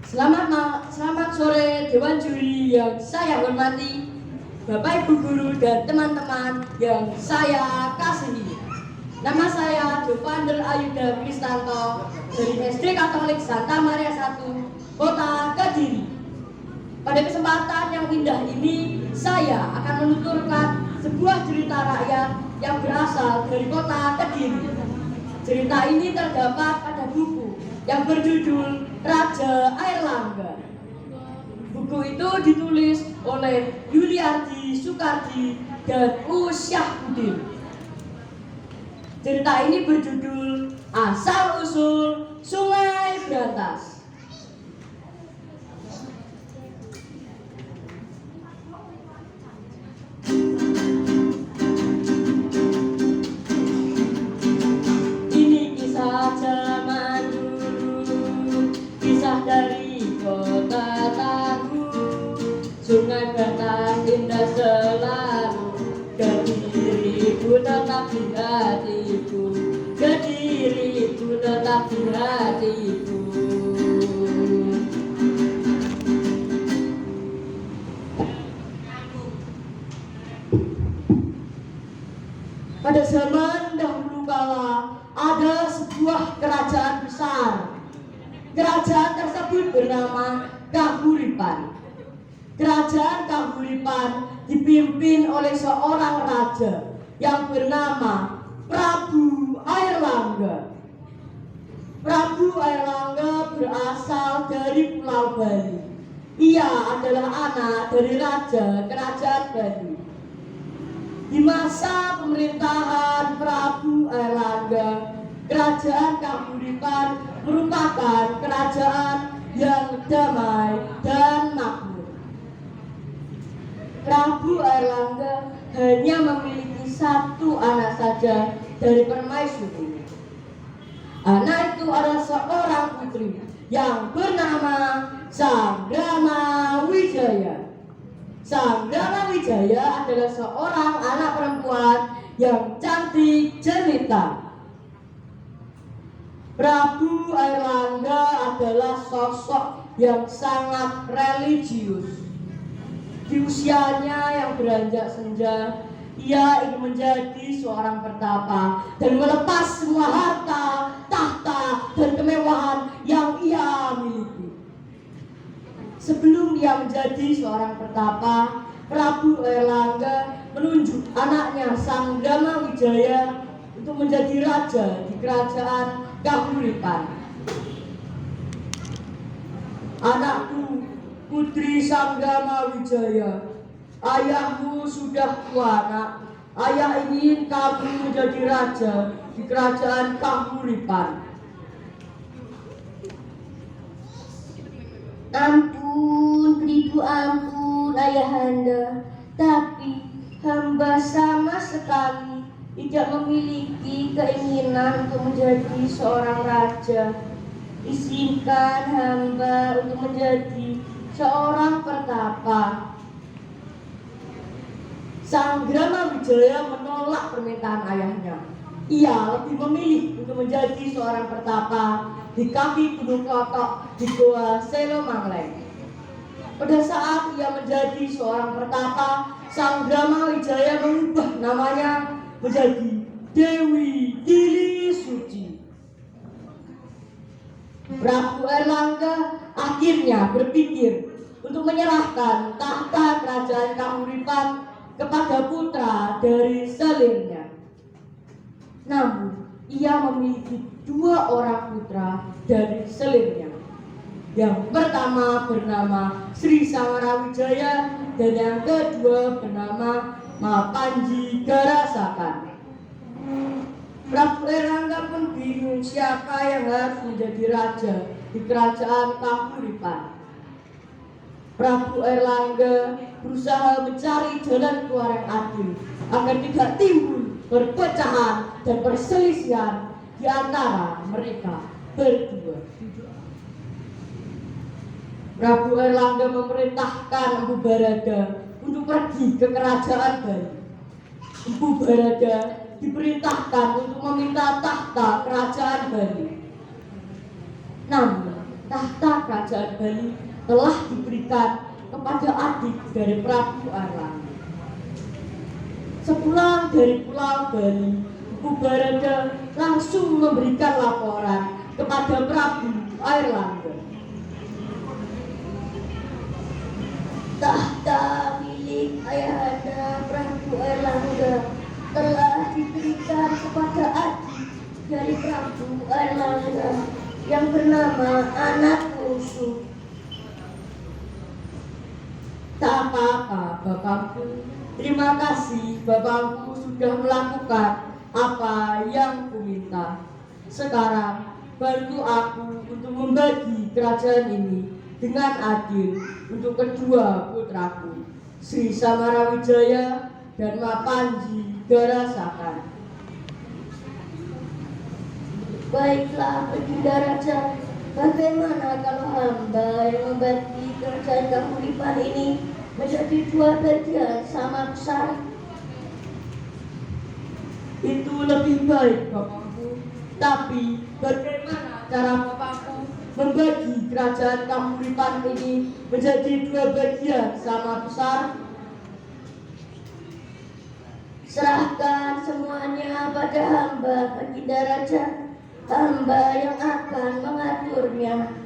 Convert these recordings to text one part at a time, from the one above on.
Selamat sore Dewan Juri yang saya hormati, Bapak Ibu Guru dan teman-teman yang saya kasihi. Nama saya Jovander Ayuda Kristanto dari SD Katolik Santa Maria I, Kota Kediri. Pada kesempatan yang indah ini, saya akan menuturkan sebuah cerita rakyat yang berasal dari Kota Kediri. Cerita ini terdapat pada buku yang berjudul Raja Airlangga. Buku itu ditulis oleh Yuliardi Soekardi dan U. Syahbudin. Cerita ini berjudul Asal Usul Sungai Brantas. Ini kisah zaman dulu, kisah dari kota Tangguh. Sungai Brantas indah selalu, Kediriku tetap di hatiku, Kediriku tetap di hatiku. Pada zaman dahulu kala ada sebuah kerajaan besar. Kerajaan tersebut bernama Kahuripan. Kerajaan Kahuripan dipimpin oleh seorang raja yang bernama Prabu Airlangga. Prabu Airlangga berasal dari Pulau Bali. Ia adalah anak dari raja kerajaan Bali. Di masa pemerintahan Prabu Airlangga, kerajaan Kahuripan merupakan kerajaan yang damai dan makmur. Prabu Airlangga hanya memiliki satu anak saja dari permaisuri. Anak itu adalah seorang putri yang bernama Sanggrama Wijaya. Sanggrama Wijaya adalah seorang anak perempuan yang cantik jelita. Prabu Airlangga adalah sosok yang sangat religius. Di usianya yang beranjak senja, ia ingin menjadi seorang pertapa dan melepas semua harta, tahta, dan kemewahan yang ia miliki. Sebelum ia menjadi seorang pertapa, Prabu Airlangga menunjuk anaknya Sanggrama Wijaya untuk menjadi raja di kerajaan Kahuripan. Anakku, Putri Sanggrama Wijaya, ayahmu sudah tua, nak. Ayah ingin kamu menjadi raja di kerajaan Kahuripan. Ampun, beribu ampun, ayahanda. Tapi hamba sama sekali tidak memiliki keinginan untuk menjadi seorang raja. Izinkan hamba untuk menjadi seorang pertapa. Sanggrama Wijaya menolak permintaan ayahnya. Ia lebih memilih untuk menjadi seorang pertapa di kaki Gunung Klotok di Goa Selomangleng. Pada saat ia menjadi seorang pertapa, Sanggrama Wijaya mengubah namanya menjadi Dewi Dili Suci. Prabu Airlangga akhirnya berpikir untuk menyerahkan tahta kerajaan Kahuripan kepada putra dari selirnya. Namun, ia memiliki dua orang putra dari selirnya. Yang pertama bernama Sri Sangarawijaya dan yang kedua bernama Mapanji Garasakan. Prabu Airlangga pun bingung siapa yang harus menjadi raja di kerajaan Kahuripan. Prabu Airlangga berusaha mencari jalan keluar yang adil agar tidak timbul perpecahan dan perselisihan di antara mereka berdua. Prabu Airlangga memerintahkan Empu Barada untuk pergi ke kerajaan Bali. Empu Barada diperintahkan untuk meminta tahta kerajaan Bali. Namun tahta kerajaan Bali telah diberikan kepada adik dari Prabu Airlangga. Sepulang dari Pulau Bali, Empu Barada langsung memberikan laporan kepada Prabu Airlangga. Tahta milik Ayahanda Prabu Airlangga telah diberikan kepada adik dari Prabu Airlangga yang bernama Anak Wungsu. Tak apa-apa, Bapakku. Terima kasih, Bapakku sudah melakukan apa yang kuminta. Sekarang, bantu aku untuk membagi kerajaan ini dengan adil untuk kedua putraku, Sri Samarawijaya dan Mapanji Garasakan. Baiklah, Baginda Raja, bagaimana kalau hamba yang membagi kerajaan Kahuripan ini menjadi dua bagian sama besar? Itu lebih baik, Bapakku. Tapi bagaimana cara Bapakku membagi kerajaan Kahuripan ini menjadi dua bagian sama besar? Serahkan semuanya pada hamba, Baginda Raja. Hamba yang akan mengaturnya.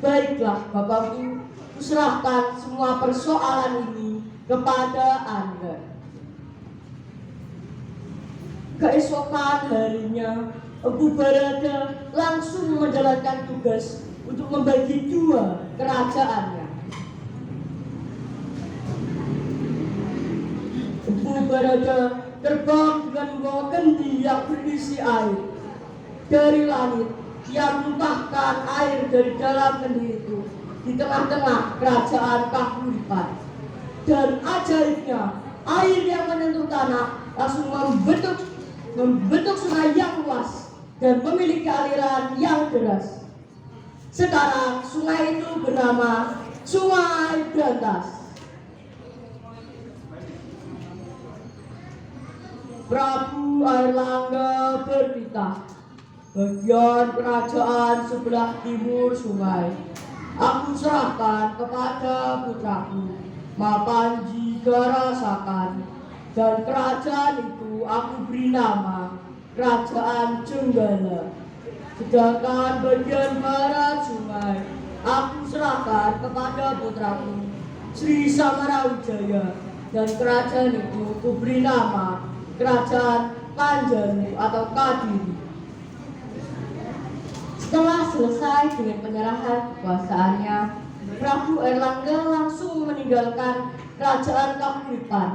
Baiklah, Bapakku, kuserahkan semua persoalan ini kepada Anda. Keesokan harinya, Empu Barada langsung menjalankan tugas untuk membagi dua kerajaannya. Empu Barada terbang dengan membawa kendi yang berisi air dari langit. Ia menumpahkan air dari dalam kendi itu di tengah-tengah kerajaan Kahuripan. Dan ajaibnya, air yang menyentuh tanah langsung membentuk sungai yang luas dan memiliki aliran yang deras. Sekarang sungai itu bernama Sungai Brantas. Prabu Airlangga bertitah, bagian kerajaan sebelah timur sungai aku serahkan kepada putraku Mapanji Garasakan, dan kerajaan itu aku beri nama Kerajaan Jenggala. Sedangkan bagian barat sungai aku serahkan kepada putraku Sri Samarawijaya, dan kerajaan itu aku beri nama Kerajaan Panjalu atau Kadiri. Setelah selesai dengan penyerahan kekuasaannya, Prabu Airlangga langsung meninggalkan kerajaan Kahuripan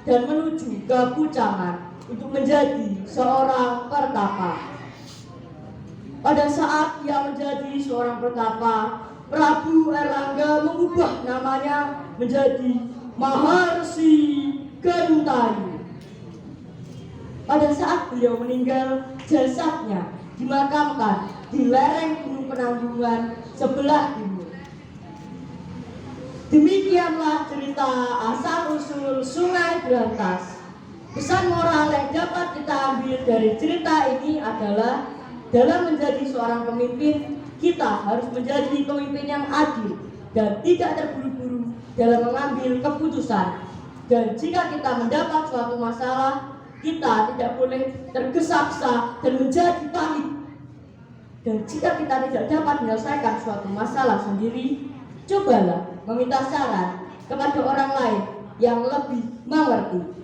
dan menuju ke Pucangan untuk menjadi seorang pertapa. Pada saat ia menjadi seorang pertapa, Prabu Airlangga mengubah namanya menjadi Maharsi Gentayu. Pada saat beliau meninggal, jasadnya dimakamkan di lereng Gunung Penanggungan sebelah timur. Demikianlah cerita asal-usul Sungai Brantas. Pesan moral yang dapat kita ambil dari cerita ini adalah dalam menjadi seorang pemimpin, kita harus menjadi pemimpin yang adil dan tidak terburu-buru dalam mengambil keputusan. Dan jika kita mendapat suatu masalah, kita tidak boleh tergesa-gesa dan menjadi panik. Dan jika kita tidak dapat menyelesaikan suatu masalah sendiri, cobalah meminta saran kepada orang lain yang lebih mengerti.